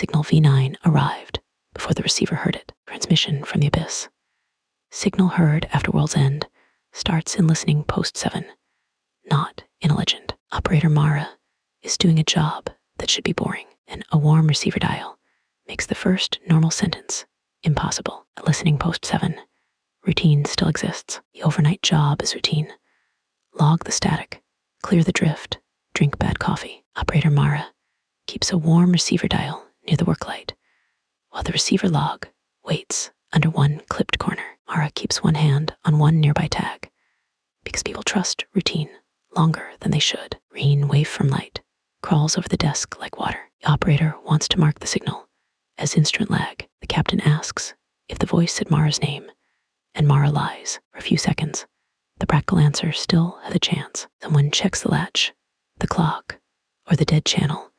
Signal V9 arrived before the receiver heard it. Transmission from the abyss. Signal heard after world's end starts in listening post 7, not in a legend. Operator Mara is doing a job that should be boring, and a warm receiver dial makes the first normal sentence impossible. At listening post 7, routine still exists. The overnight job is routine. Log the static, clear the drift, drink bad coffee. Operator Mara keeps a warm receiver dial near the work light, while the receiver log waits under one clipped corner. Mara keeps one hand on one nearby tag, because people trust routine longer than they should. Green wave from light crawls over the desk like water. The operator wants to mark the signal as instrument lag. The captain asks if the voice said Mara's name, and Mara lies. For a few seconds, the practical answer still has a chance. Someone checks the latch, the clock, or the dead channel,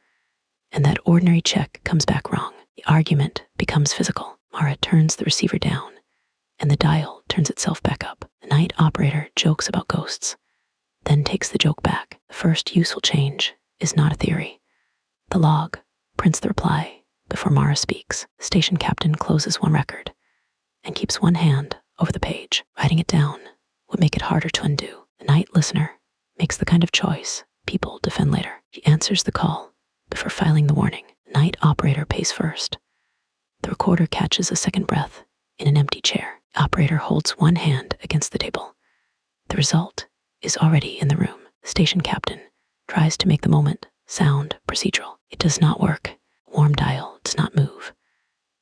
and that ordinary check comes back wrong. The argument becomes physical. Mara turns the receiver down, and the dial turns itself back up. The night operator jokes about ghosts, then takes the joke back. The first useful change is not a theory. The log prints the reply before Mara speaks. The station captain closes one record and keeps one hand over the page. Writing it down would make it harder to undo. The night listener makes the kind of choice people defend later. She answers the call before filing the warning. The night operator pays first. The recorder catches a second breath in an empty chair. The operator holds one hand against the table. The result is already in the room. The station captain tries to make the moment sound procedural. It does not work. Warm dial does not move.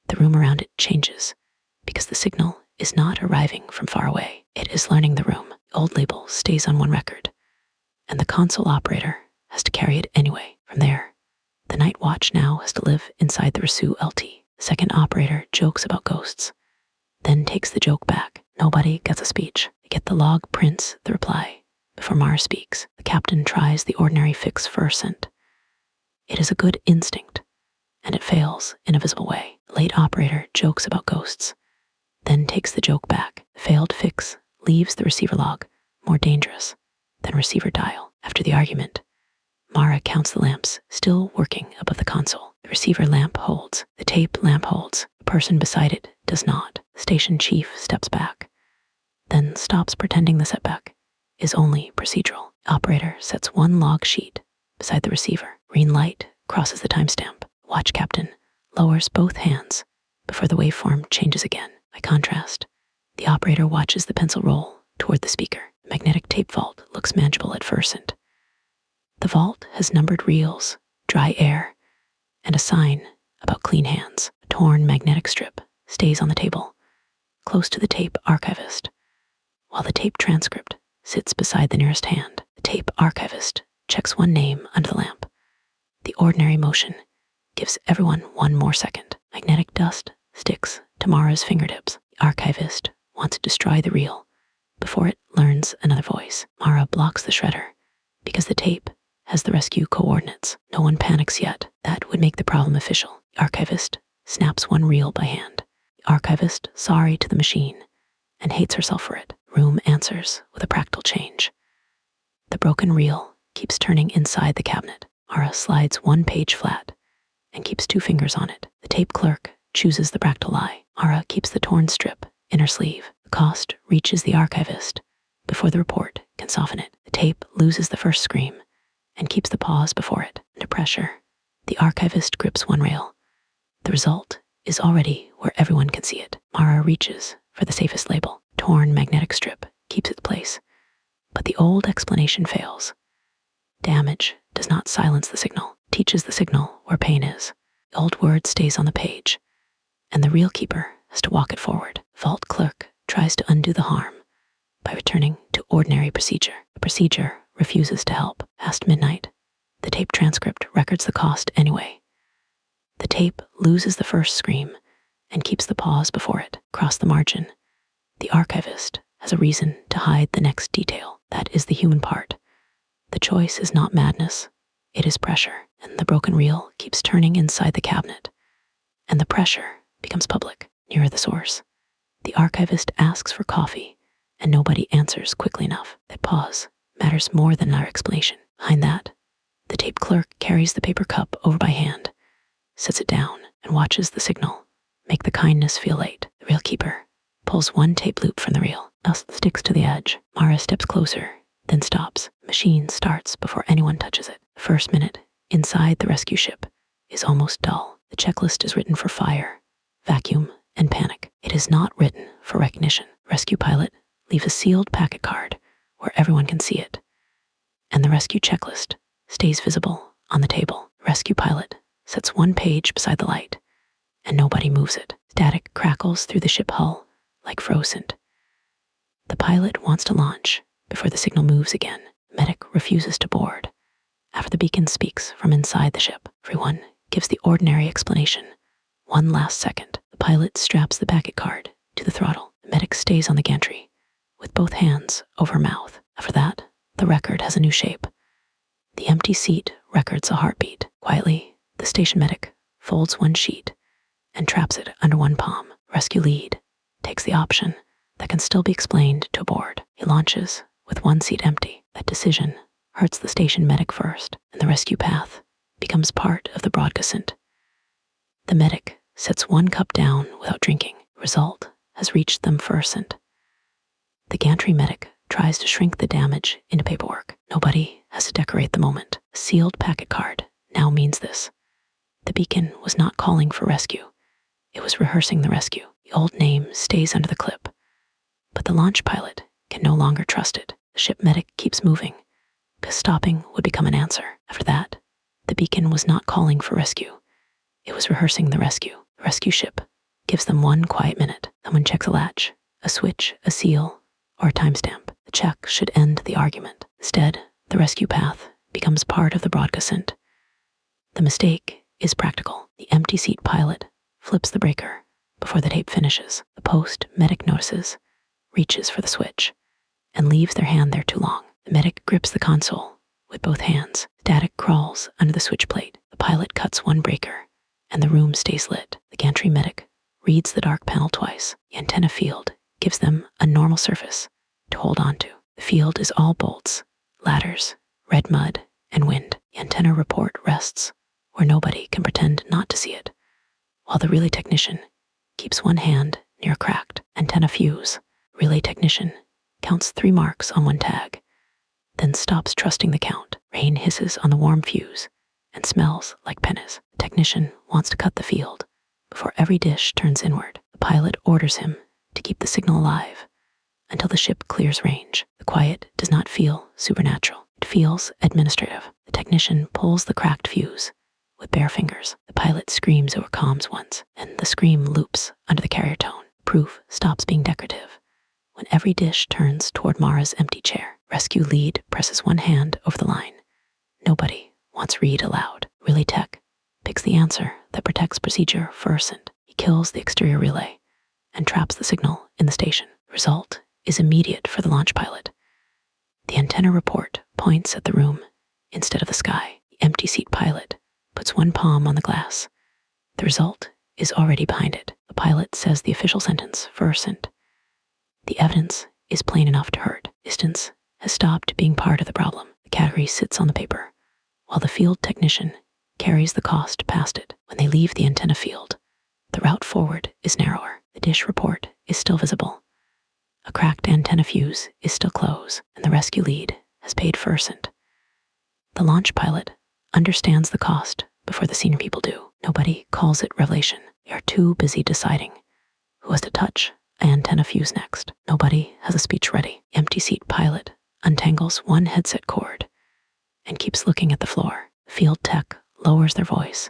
The room around it changes because the signal is not arriving from far away. It is learning the room. The old label stays on one record, and the console operator has to carry it anyway. From there, the night watch now has to live inside the Rasu LT. The second operator jokes about ghosts, then takes the joke back. Nobody gets a speech. They get the log prints the reply before Mara speaks. The captain tries the ordinary fix for a cent. It is a good instinct, and it fails in a visible way. The late operator jokes about ghosts, then takes the joke back. The failed fix leaves the receiver log more dangerous than receiver dial. After the argument, Mara counts the lamps still working above the console. The receiver lamp holds. The tape lamp holds. The person beside it does not. The station chief steps back, then stops pretending the setback is only procedural. The operator sets one log sheet beside the receiver. Green light crosses the timestamp. Watch captain lowers both hands before the waveform changes again. By contrast, the operator watches the pencil roll toward the speaker. The magnetic tape vault looks manageable at first. The vault has numbered reels, dry air, and a sign about clean hands. A torn magnetic strip stays on the table, close to the tape archivist, while the tape transcript sits beside the nearest hand. The tape archivist checks one name under the lamp. The ordinary motion gives everyone one more second. Magnetic dust sticks to Mara's fingertips. The archivist wants to destroy the reel before it learns another voice. Mara blocks the shredder because the tape has the rescue coordinates. No one panics yet. That would make the problem official. The archivist snaps one reel by hand. The archivist, sorry to the machine, and hates herself for it. Room answers with a practical change. The broken reel keeps turning inside the cabinet. Mara slides one page flat and keeps two fingers on it. The tape clerk chooses the practical lie. Mara keeps the torn strip in her sleeve. The cost reaches the archivist before the report can soften it. The tape loses the first scream and keeps the pause before it. Under pressure, the archivist grips one rail. The result is already where everyone can see it. Mara reaches for the safest label. Torn magnetic strip keeps its place, but the old explanation fails. Damage does not silence the signal, teaches the signal where pain is. The old word stays on the page, and the reel keeper has to walk it forward. Vault clerk tries to undo the harm by returning to ordinary procedure. The procedure refuses to help. Past midnight, the tape transcript records the cost anyway. The tape loses the first scream and keeps the pause before it. Across the margin, the archivist has a reason to hide the next detail. That is the human part. The choice is not madness, it is pressure, and the broken reel keeps turning inside the cabinet, and the pressure becomes public, nearer the source. The archivist asks for coffee, and nobody answers quickly enough. That pause matters more than our explanation. Behind that, the tape clerk carries the paper cup over by hand, sets it down, and watches the signal make the kindness feel late. The reel keeper pulls one tape loop from the reel, else sticks to the edge. Mara steps closer, then stops. Machine starts before anyone touches it. The first minute inside the rescue ship is almost dull. The checklist is written for fire, vacuum, and panic. It is not written for recognition. Rescue pilot leaves a sealed packet card where everyone can see it, and the rescue checklist stays visible on the table. Rescue pilot sets one page beside the light, and nobody moves it. Static crackles through the ship hull like frozen. The pilot wants to launch before the signal moves again. Medic refuses to board. After the beacon speaks from inside the ship, everyone gives the ordinary explanation. One last second, the pilot straps the packet card to the throttle. The medic stays on the gantry with both hands over her mouth. After that, the record has a new shape. The empty seat records a heartbeat. Quietly, the station medic folds one sheet and traps it under one palm. Rescue lead takes the option that can still be explained to a board. He launches with one seat empty. That decision hurts the station medic first, and the rescue path becomes part of the broadcast. The medic sets one cup down without drinking. The result has reached them first. The gantry medic tries to shrink the damage into paperwork. Nobody has to decorate the moment. A sealed packet card now means this. The beacon was not calling for rescue. It was rehearsing the rescue. The old name stays under the clip, but the launch pilot can no longer trust it. The ship medic keeps moving, because stopping would become an answer. After that, the beacon was not calling for rescue. It was rehearsing the rescue. The rescue ship gives them one quiet minute. Someone checks a latch, a switch, a seal, or a timestamp. The check should end the argument. Instead, the rescue path becomes part of the broadcast. The mistake is practical. The empty seat pilot flips the breaker before the tape finishes. The post medic notices, reaches for the switch, and leaves their hand there too long. The medic grips the console with both hands. Static crawls under the switch plate. The pilot cuts one breaker, and the room stays lit. The gantry medic reads the dark panel twice. The antenna field gives them a normal surface to hold on to. The field is all bolts, ladders, red mud, and wind. The antenna report rests where nobody can pretend not to see it, while the relay technician keeps one hand near a cracked antenna fuse. Relay technician counts 3 marks on one tag, then stops trusting the count. Rain hisses on the warm fuse and smells like pennies. The technician wants to cut the field before every dish turns inward. The pilot orders him to keep the signal alive until the ship clears range. The quiet does not feel supernatural. It feels administrative. The technician pulls the cracked fuse with bare fingers. The pilot screams over comms once, and the scream loops under the carrier tone. Proof stops being decorative when every dish turns toward Mara's empty chair. Rescue lead presses one hand over the line. Nobody wants read aloud. Relay tech picks the answer that protects procedure first, and he kills the exterior relay and traps the signal in the station. The result is immediate for the launch pilot. The antenna report points at the room instead of the sky. The empty seat pilot puts one palm on the glass. The result is already behind it. The pilot says the official sentence first, and the evidence is plain enough to hurt. Distance has stopped being part of the problem. The category sits on the paper, while the field technician carries the cost past it. When they leave the antenna field, the route forward is narrower. The dish report is still visible. A cracked antenna fuse is still close, and the rescue lead has paid first. The launch pilot understands the cost before the senior people do. Nobody calls it revelation. They are too busy deciding who has to touch an antenna fuse next. Nobody has a speech ready. The empty seat pilot untangles one headset cord and keeps looking at the floor. Field tech lowers their voice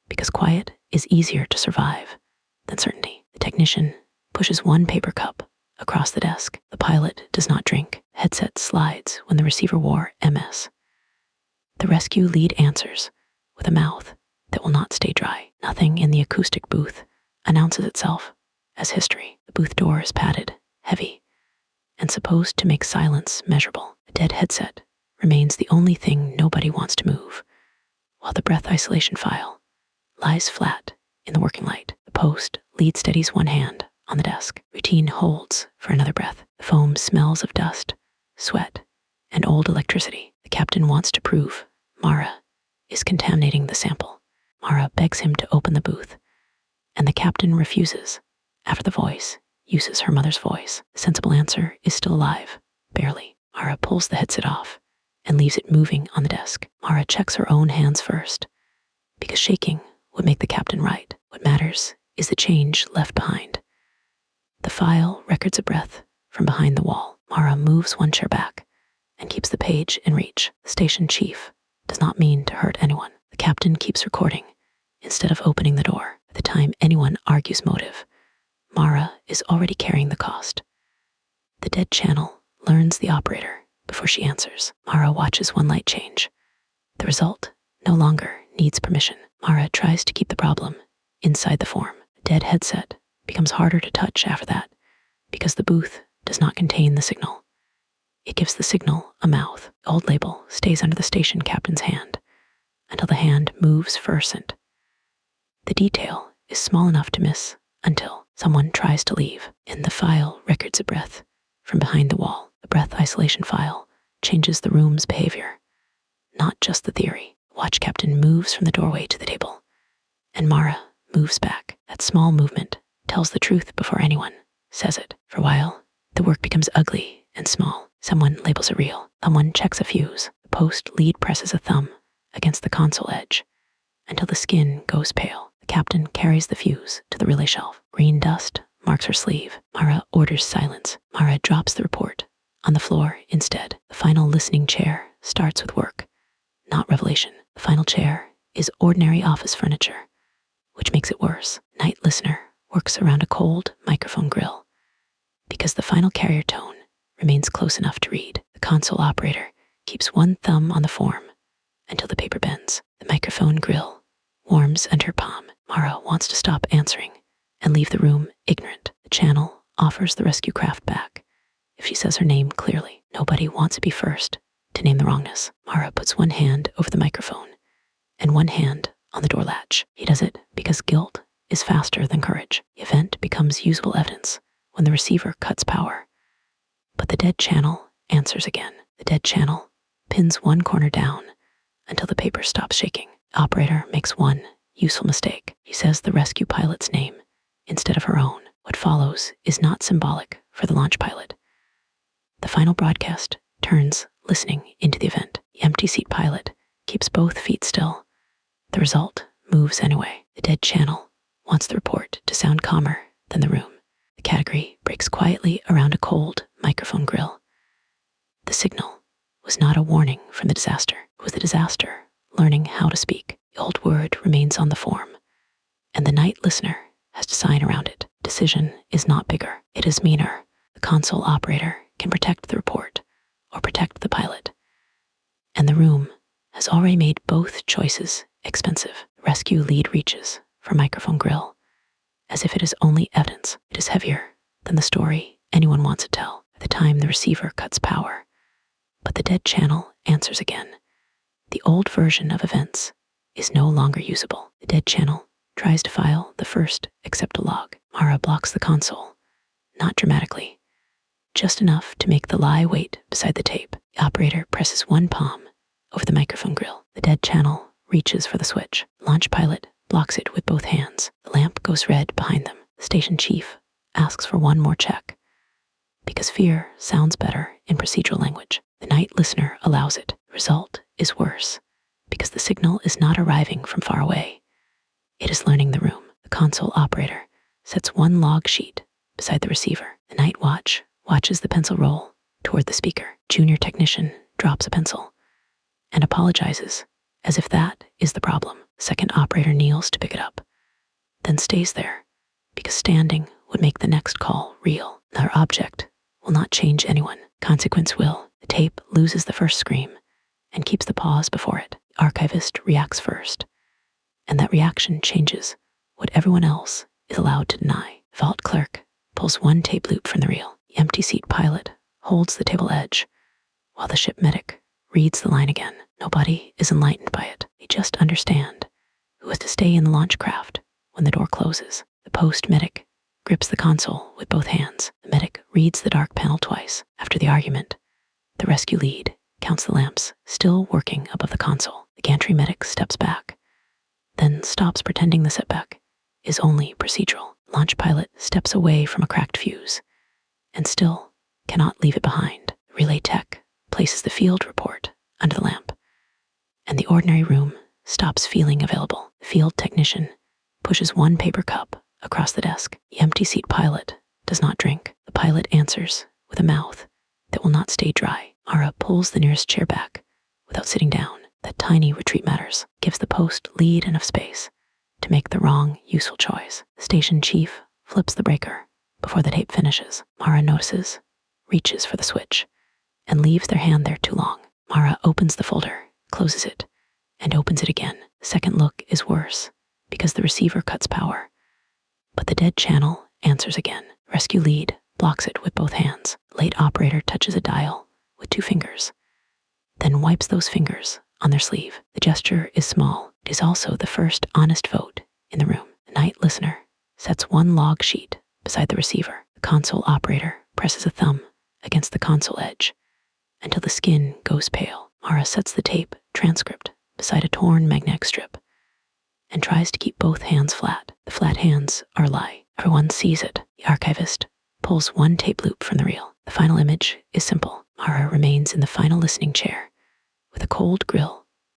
because quiet is easier to survive than certainty. The technician pushes one paper cup across the desk. The pilot does not drink. Headset slides when the receiver wore MS. The rescue lead answers with a mouth that will not stay dry. Nothing in the acoustic booth announces itself as history. The booth door is padded, heavy, and supposed to make silence measurable. A dead headset remains the only thing nobody wants to move, while the breath isolation file lies flat in the working light. The post lead steadies one hand on the desk. Routine holds for another breath. The foam smells of dust, sweat, and old electricity. The captain wants to prove Mara is contaminating the sample. Mara begs him to open the booth, captain refuses, after the voice uses her mother's voice. The sensible answer is still alive, barely. Mara pulls the headset off and leaves it moving on the desk. Mara checks her own hands first, because shaking would make the captain right. What matters is the change left behind. The file records a breath from behind the wall. Mara moves one chair back and keeps the page in reach. The station chief does not mean to hurt anyone. The captain keeps recording instead of opening the door. By the time anyone argues motive, Mara is already carrying the cost. The dead channel learns the operator before she answers. Mara watches one light change. The result no longer needs permission. Mara tries to keep the problem inside the form. The dead headset becomes harder to touch after that because the booth does not contain the signal. It gives the signal a mouth. The old label stays under the station captain's hand until the hand moves for ascent. The detail is small enough to miss until someone tries to leave. In the file records a breath from behind the wall. The breath isolation file changes the room's behavior, not just the theory. Watch captain moves from the doorway to the table, and Mara moves back. That small movement tells the truth before anyone says it. For a while, the work becomes ugly and small. Someone labels a reel. Someone checks a fuse. The post lead presses a thumb against the console edge until the skin goes pale. The captain carries the fuse to the relay shelf. Green dust marks her sleeve. Mara orders silence. Mara drops the report on the floor instead. The final listening chair starts with work, not revelation. The final chair is ordinary office furniture, which makes it worse. Night listener works around a cold microphone grill because the final carrier tone remains close enough to read. The console operator keeps one thumb on the form until the paper bends. The microphone grill warms under her palm. Mara wants to stop answering and leave the room ignorant. The channel offers the rescue craft back if she says her name clearly. Nobody wants to be first to name the wrongness. Mara puts one hand over the microphone and one hand on the door latch. He does it because guilt is faster than courage. The event becomes usable evidence when the receiver cuts power. But the dead channel answers again. The dead channel pins one corner down until the paper stops shaking. The operator makes one useful mistake. She says the rescue pilot's name instead of her own. What follows is not symbolic for the launch pilot. The final broadcast turns listening into the event. The empty seat pilot keeps both feet still. The result moves anyway. The dead channel wants the report to sound calmer than the room. The category breaks quietly around a cold microphone grill. The signal was not a warning from the disaster. It was the disaster learning how to speak. The old word remains on the form, and the night listener has to sign around it. Decision is not bigger. It is meaner. The console operator can protect the report or protect the pilot. And the room has already made both choices expensive. The rescue lead reaches for microphone grill as if it is only evidence. It is heavier than the story anyone wants to tell. At the time the receiver cuts power, but the dead channel answers again. The old version of events is no longer usable. The dead channel tries to file the first accept a log. Mara blocks the console, not dramatically, just enough to make the lie wait beside the tape. The operator presses one palm over the microphone grill. The dead channel reaches for the switch. Launch pilot blocks it with both hands. The lamp goes red behind them. The station chief asks for one more check because fear sounds better in procedural language. The night listener allows it. The result is worse because the signal is not arriving from far away. It is learning the room. The console operator sets one log sheet beside the receiver. The night watch watches the pencil roll toward the speaker. Junior technician drops a pencil and apologizes as if that is the problem. Second operator kneels to pick it up, then stays there because standing would make the next call real. Their object will not change anyone. Consequence will. The tape loses the first scream and keeps the pause before it. The archivist reacts first, and that reaction changes what everyone else is allowed to deny. The vault clerk pulls one tape loop from the reel. The empty seat pilot holds the table edge, while the ship medic reads the line again. Nobody is enlightened by it. They just understand who has to stay in the launch craft when the door closes. The post medic grips the console with both hands. The medic reads the dark panel twice. After the argument, the rescue lead counts the lamps still working above the console. The gantry medic steps back, then stops pretending the setback is only procedural. Launch pilot steps away from a cracked fuse and still cannot leave it behind. Relay tech places the field report under the lamp, and the ordinary room stops feeling available. The field technician pushes one paper cup across the desk. The empty seat pilot does not drink. The pilot answers with a mouth that will not stay dry. Mara pulls the nearest chair back without sitting down. That tiny retreat matters, gives the post lead enough space to make the wrong, useful choice. The station chief flips the breaker before the tape finishes. Mara notices, reaches for the switch, and leaves their hand there too long. Mara opens the folder, closes it, and opens it again. The second look is worse because the receiver cuts power, but the dead channel answers again. Rescue lead blocks it with both hands. Late operator touches a dial with 2 fingers, then wipes those fingers on their sleeve. The gesture is small. It is also the first honest vote in the room. The night listener sets one log sheet beside the receiver. The console operator presses a thumb against the console edge until the skin goes pale. Mara sets the tape transcript beside a torn magnetic strip and tries to keep both hands flat. The flat hands are a lie. Everyone sees it. The archivist pulls one tape loop from the reel. The final image is simple. Mara remains in the final listening chair with a cold grill